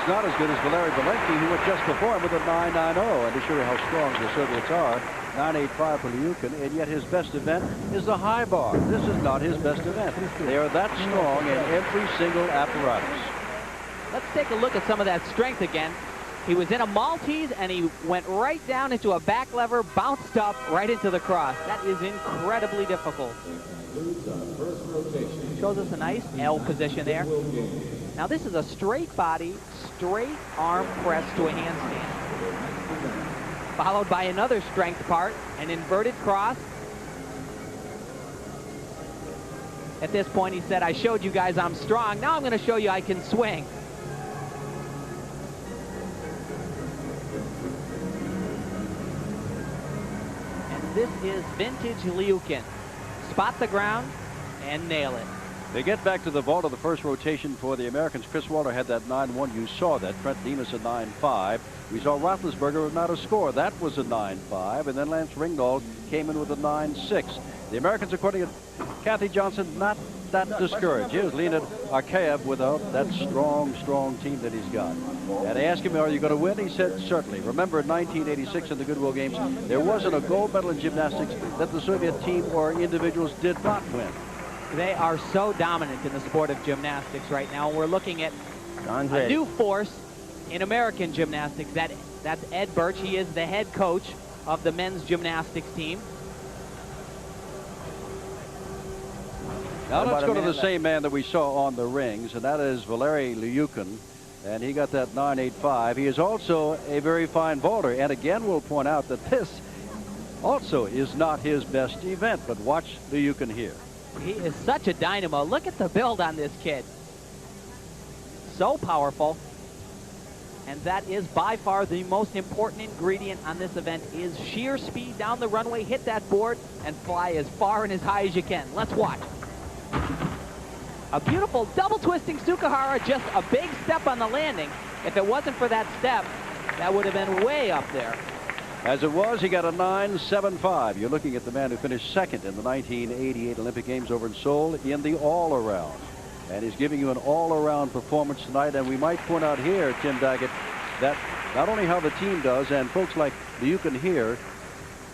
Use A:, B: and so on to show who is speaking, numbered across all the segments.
A: is not as good as Valeri Valenki, who went just before him with a 9.90. And to show you how strong the Soviets are, 9.85 for Lyukin, and yet his best event is the high bar. This is not his best event. They are that strong in every single apparatus.
B: Let's take a look at some of that strength again. He was in a Maltese, and he went right down into a back lever, bounced up right into the cross. That is incredibly difficult. Shows us a nice L position there. Now this is a straight body, straight arm press to a handstand. Followed by another strength part, an inverted cross. At this point he said, I showed you guys I'm strong, now I'm going to show you I can swing. And this is vintage Lyukin. Spot the ground and nail it.
A: They get back to the vault of the first rotation for the Americans. Chris Walter had that 9.1. You saw that. Trent Demas a 9.5. We saw Roethlisberger not a score. That was a 9.5. And then Lance Ringgold came in with a 9.6. The Americans, according to Kathy Johnson, not that discouraged. Here's Leonid Arkayev without that strong team that he's got. And they asked him, are you going to win? He said, certainly. Remember, in 1986 in the Goodwill Games, there wasn't a gold medal in gymnastics that the Soviet team or individuals did not win.
B: They are so dominant in the sport of gymnastics right now. We're looking at a new force in American gymnastics. That's Ed Birch. He is the head coach of the men's gymnastics team.
A: Now let's go to the same man that we saw on the rings, and that is Valeri Lyukin. And he got that 9.85. He is also a very fine vaulter. And again, we'll point out that this also is not his best event. But watch Lyukin here.
B: He is such a dynamo. Look at the build on this kid. So powerful. And that is by far the most important ingredient on this event is sheer speed down the runway, hit that board, and fly as far and as high as you can. Let's watch. A beautiful double twisting Tsukahara, just a big step on the landing. If it wasn't for that step, that would have been way up there.
A: As it was, he got a 9.75. You're looking at the man who finished second in the 1988 Olympic Games over in Seoul in the all-around. And he's giving you an all-around performance tonight. And we might point out here, Tim Daggett, that not only how the team does, and folks like Lyukin here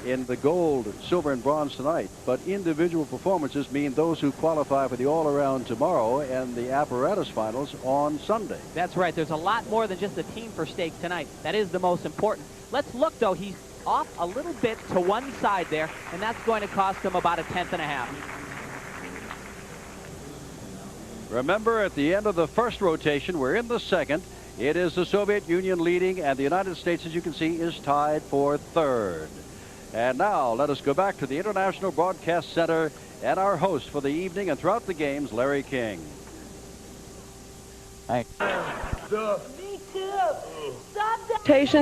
A: in the gold, silver, and bronze tonight, but individual performances mean those who qualify for the all-around tomorrow and the apparatus finals on Sunday.
B: That's right. There's a lot more than just a team for stake tonight. That is the most important. Let's look, though. He's off a little bit to one side there, and that's going to cost him about a 1/10.5.
A: Remember, at the end of the first rotation, we're in the second. It is the Soviet Union leading, and the United States, as you can see, is tied for third. And now let us go back to the International Broadcast Center and our host for the evening and throughout the games, Larry King.
B: Thanks.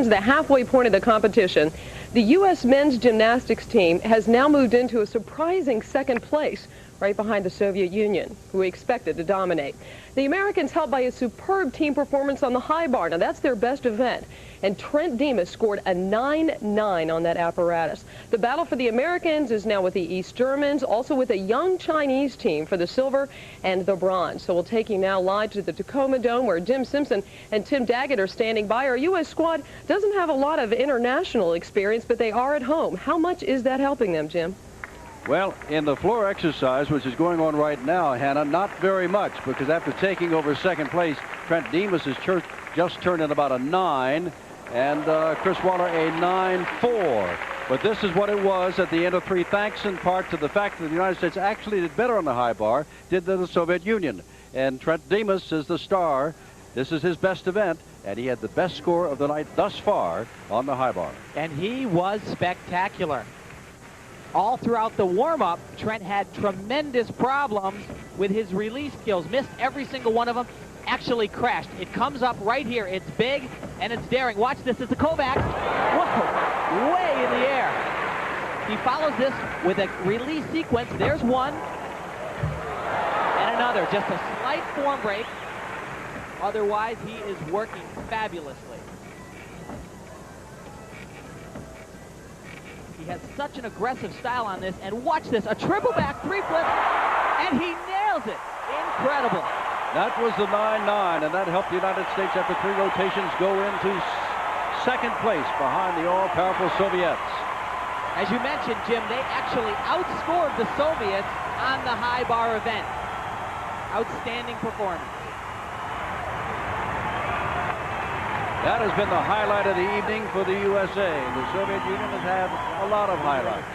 C: The halfway point of the competition, the U.S. men's gymnastics team has now moved into a surprising second place, right behind the Soviet Union, who we expected to dominate. The Americans helped by a superb team performance on the high bar. Now that's their best event. And Trent Demas scored a 9.9 on that apparatus. The battle for the Americans is now with the East Germans, also with a young Chinese team for the silver and the bronze. So we'll take you now live to the Tacoma Dome, where Jim Simpson and Tim Daggett are standing by. Our U.S. squad doesn't have a lot of international experience, but they are at home. How much is that helping them, Jim?
A: Well, in the floor exercise, which is going on right now, Hannah, not very much, because after taking over second place, Trent Demas has just turned in about a 9, and Chris Waller a 9.4. But this is what it was at the end of 3, thanks in part to the fact that the United States actually did better on the high bar than the Soviet Union. And Trent Demas is the star. This is his best event, and he had the best score of the night thus far on the high bar.
B: And he was spectacular. All throughout the warm-up, Trent had tremendous problems with his release skills. Missed every single one of them. Actually crashed. It comes up right here. It's big and it's daring. Watch this. It's a Kovacs. Whoa! Way in the air. He follows this with a release sequence. There's one. And another. Just a slight form break. Otherwise, he is working fabulously. He has such an aggressive style on this, and watch this, a triple back 3 flip, and he nails it. Incredible.
A: That was the 9-9, and that helped the United States after 3 rotations go into second place behind the all-powerful Soviets.
B: As you mentioned, Jim, they actually outscored the Soviets on the high bar event. Outstanding performance.
A: That has been the highlight of the evening for the USA. The Soviet Union has had a lot of highlights.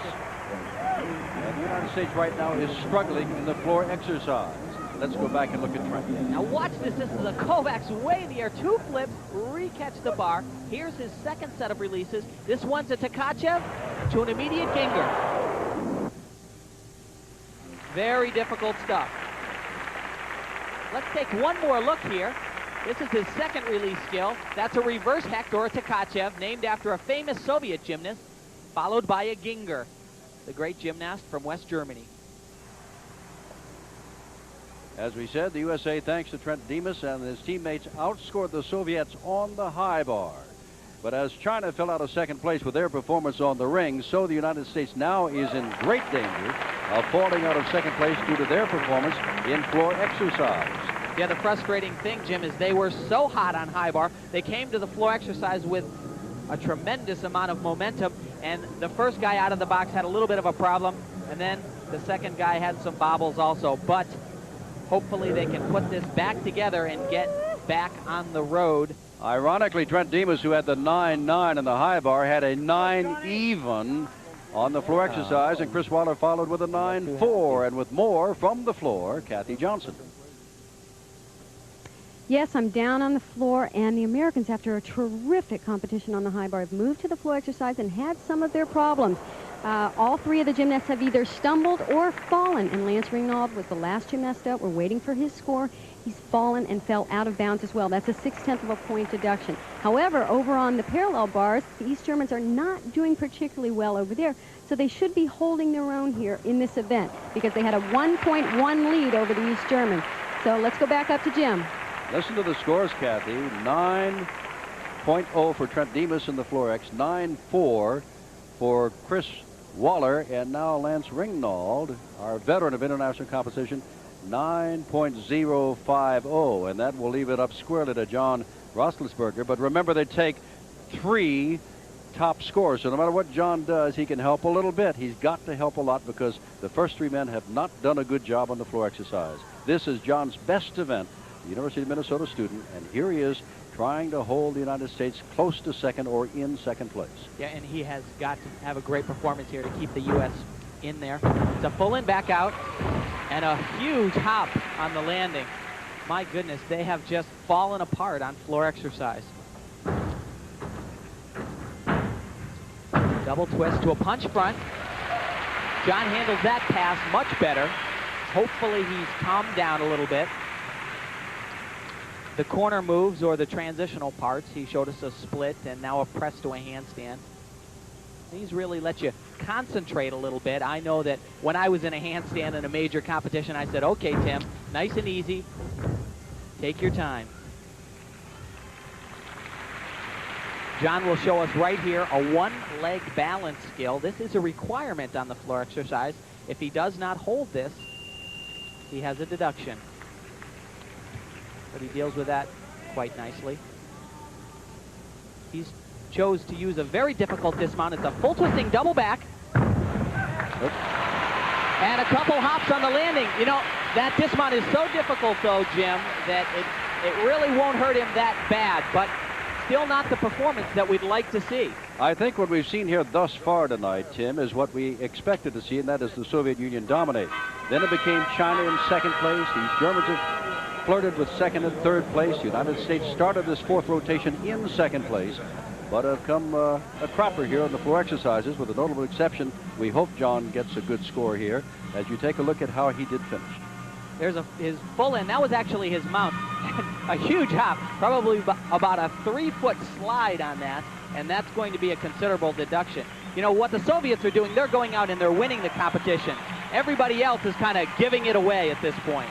A: And the United States right now is struggling in the floor exercise. Let's go back and look at Trent.
B: Now watch this. This is a Kovacs way in the air. 2 flips, re-catch the bar. Here's his second set of releases. This one's a Tkachev to an immediate Ginger. Very difficult stuff. Let's take one more look here. This is his second release skill. That's a reverse Hecht or a Tkachev, named after a famous Soviet gymnast, followed by a Ginger, the great gymnast from West Germany.
A: As we said, the USA, thanks to Trent Demas and his teammates, outscored the Soviets on the high bar. But as China fell out of second place with their performance on the ring, so the United States now is in great danger of falling out of second place due to their performance in floor exercise.
B: Yeah, the frustrating thing, Jim, is they were so hot on high bar. They came to the floor exercise with a tremendous amount of momentum, and the first guy out of the box had a little bit of a problem, and then the second guy had some bobbles also. But hopefully they can put this back together and get back on the road.
A: Ironically, Trent Demas, who had the 9-9 in the high bar, had a 9 even on the floor exercise, and Chris Waller followed with a 9-4. And with more from the floor, Kathy Johnson.
D: Yes, I'm down on the floor, and the Americans, after a terrific competition on the high bar, have moved to the floor exercise and had some of their problems. All 3 of the gymnasts have either stumbled or fallen, and Lance Ringnauld was the last gymnast out. We're waiting for his score. He's fallen and fell out of bounds as well. That's a 0.6 of a point deduction. However, over on the parallel bars, the East Germans are not doing particularly well over there, so they should be holding their own here in this event because they had a 1.1 lead over the East Germans. So let's go back up to Jim.
A: Listen to the scores, Kathy. 9.0 for Trent Demas in the floor X, 9.4 for Chris Waller, and now Lance Ringnauld, our veteran of international competition, 9.050, and that will leave it up squarely to John Roethlisberger. But remember, they take 3 top scores, so no matter what John does, he can help a little bit. He's got to help a lot because the first 3 men have not done a good job on the floor exercise. This is John's best event, the University of Minnesota student, and here he is trying to hold the United States close to second or in second place.
B: Yeah, and he has got to have a great performance here to keep the U.S. in there. It's a full in, back out, and a huge hop on the landing. My goodness, they have just fallen apart on floor exercise. Double twist to a punch front. John handles that pass much better. Hopefully he's calmed down a little bit. The corner moves, or the transitional parts, he showed us a split and now a press to a handstand. These really let you concentrate a little bit. I know that when I was in a handstand in a major competition, I said, okay, Tim, nice and easy. Take your time. John will show us right here a 1-leg balance skill. This is a requirement on the floor exercise. If he does not hold this, he has a deduction. But he deals with that quite nicely. He's chose to use a very difficult dismount. It's a full twisting double back. And a couple hops on the landing. You know, that dismount is so difficult, though, Jim, that it really won't hurt him that bad, but still not the performance that we'd like to see.
A: I think what we've seen here thus far tonight, Tim, is what we expected to see, and that is the Soviet Union dominate. Then it became China in second place. These Germans have flirted with second and third place. The United States started this 4th rotation in second place, but have come a cropper here on the floor exercises, with a notable exception. We hope John gets a good score here as you take a look at how he did finish.
B: There's his full in. That was actually his mount. A huge hop, probably about a 3-foot slide on that, and that's going to be a considerable deduction. You know, what the Soviets are doing, they're going out and they're winning the competition. Everybody else is kind of giving it away at this point.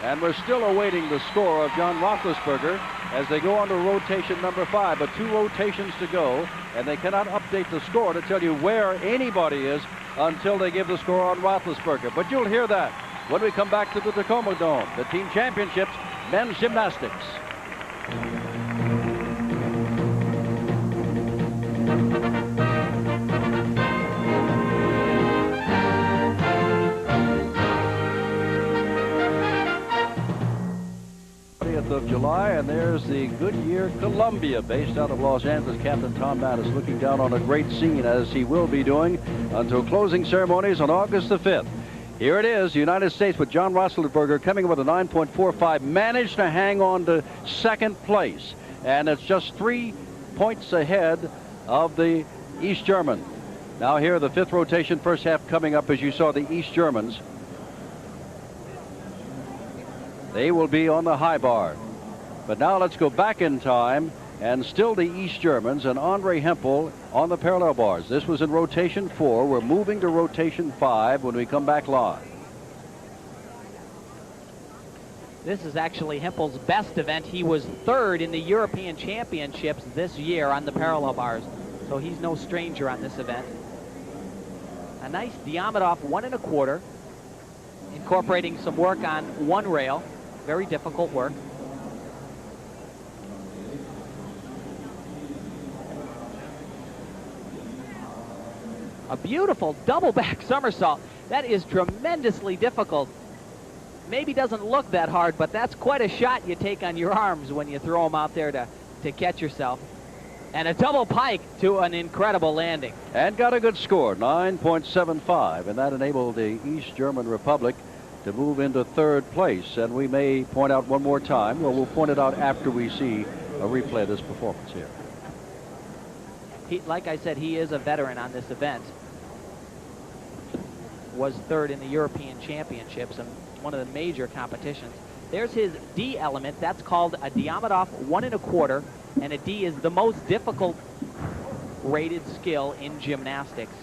A: And we're still awaiting the score of John Roethlisberger as they go on to rotation number 5. But 2 rotations to go, and they cannot update the score to tell you where anybody is until they give the score on Roethlisberger. But you'll hear that when we come back to the Tacoma Dome. The team championships men's gymnastics. Of July, and there's the Goodyear Columbia, based out of Los Angeles. Captain Tom Mattis looking down on a great scene, as he will be doing until closing ceremonies on August the 5th. Here it is, the United States, with John Roethlisberger coming with a 9.45, managed to hang on to second place, and it's just 3 points ahead of the East German. Now here, the fifth rotation, first half coming up. As you saw, the East Germans, they will be on the high bar. But now let's go back in time, and still the East Germans and Andre Hempel on the parallel bars. This was in rotation 4. We're moving to rotation 5 when we come back live.
B: This is actually Hempel's best event. He was third in the European Championships this year on the parallel bars, so he's no stranger on this event. A nice Diamondov 1 1/4, incorporating some work on one rail. Very difficult work. A beautiful double back somersault. That is tremendously difficult. Maybe doesn't look that hard, but that's quite a shot you take on your arms when you throw them out there to catch yourself. And a double pike to an incredible landing.
A: And got a good score, 9.75, and that enabled the East German Republic to move into third place. And we may point out one more time, well, we'll point it out after we see a replay of this performance here.
B: Like I said, he is a veteran on this event. Was third in the European Championships and one of the major competitions. There's his D element. That's called a Diamondov 1 1/4, and a D is the most difficult rated skill in gymnastics.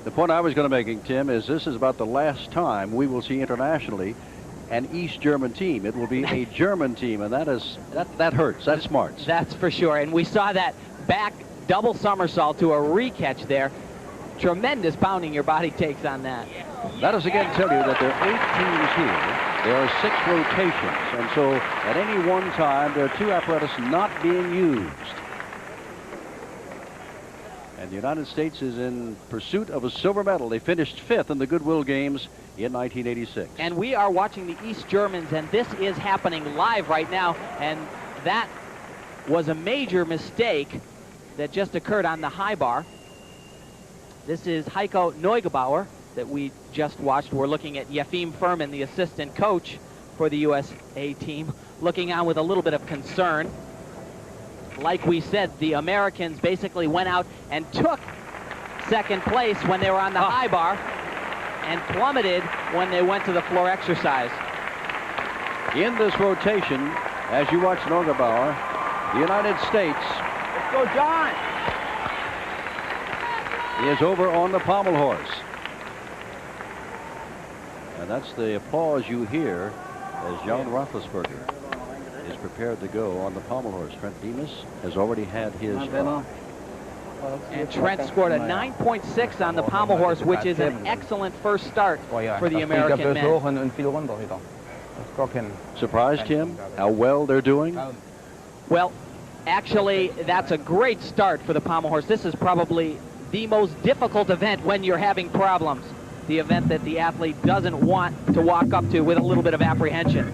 A: The point I was going to make, Tim, is this is about the last time we will see internationally an East German team. It will be a German team, and that hurts. That smarts.
B: That's for sure. And we saw that back double somersault to a re-catch there. Tremendous pounding your body takes on that.
A: That is again tell you that there are 8 teams here. There are 6 rotations, and so at any one time there are 2 apparatus not being used. And the United States is in pursuit of a silver medal. They finished 5th in the Goodwill Games in 1986.
B: And we are watching the East Germans, and this is happening live right now. And that was a major mistake that just occurred on the high bar. This is Heiko Neugebauer that we just watched. We're looking at Yefim Furman, the assistant coach for the USA team, looking on with a little bit of concern. Like we said, the Americans basically went out and took second place when they were on the high bar and plummeted when they went to the floor exercise.
A: In this rotation, as you watch Neugebauer, the United States,
B: let's go, John,
A: is over on the pommel horse. And that's the applause you hear as John Roethlisberger is prepared to go on the pommel horse. Trent Demas has already had his.
B: And Trent scored a 9.6 on the pommel horse, which is an excellent first start for the American men.
A: Surprised him how well they're doing?
B: Well, actually, that's a great start for the pommel horse. This is probably the most difficult event when you're having problems. The event that the athlete doesn't want to walk up to with a little bit of apprehension.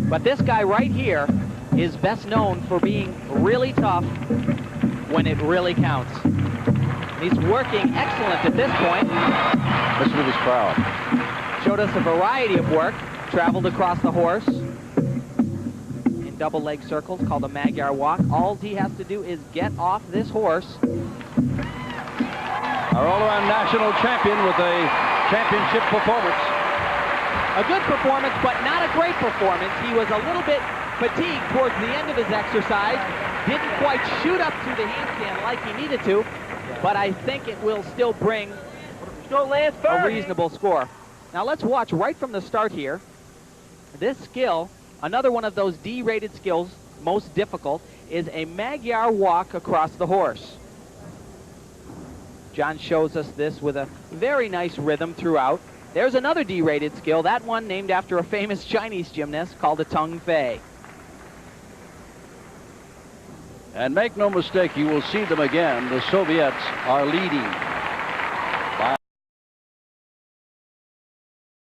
B: But this guy right here is best known for being really tough when it really counts. He's working excellent at this point.
A: Listen to this crowd.
B: Showed us a variety of work. Traveled across the horse in double leg circles called a Magyar walk. All he has to do is get off this horse.
A: Our all-around national champion with a championship performance.
B: A good performance, but not a great performance. He was a little bit fatigued towards the end of his exercise. Didn't quite shoot up to the handstand like he needed to, but I think it will still bring a reasonable score. Now let's watch right from the start here. This skill, another one of those D-rated skills, most difficult, is a Magyar walk across the horse. John shows us this with a very nice rhythm throughout. There's another D-rated skill, that one named after a famous Chinese gymnast called a Tung Fei.
A: And make no mistake, you will see them again. The Soviets are leading.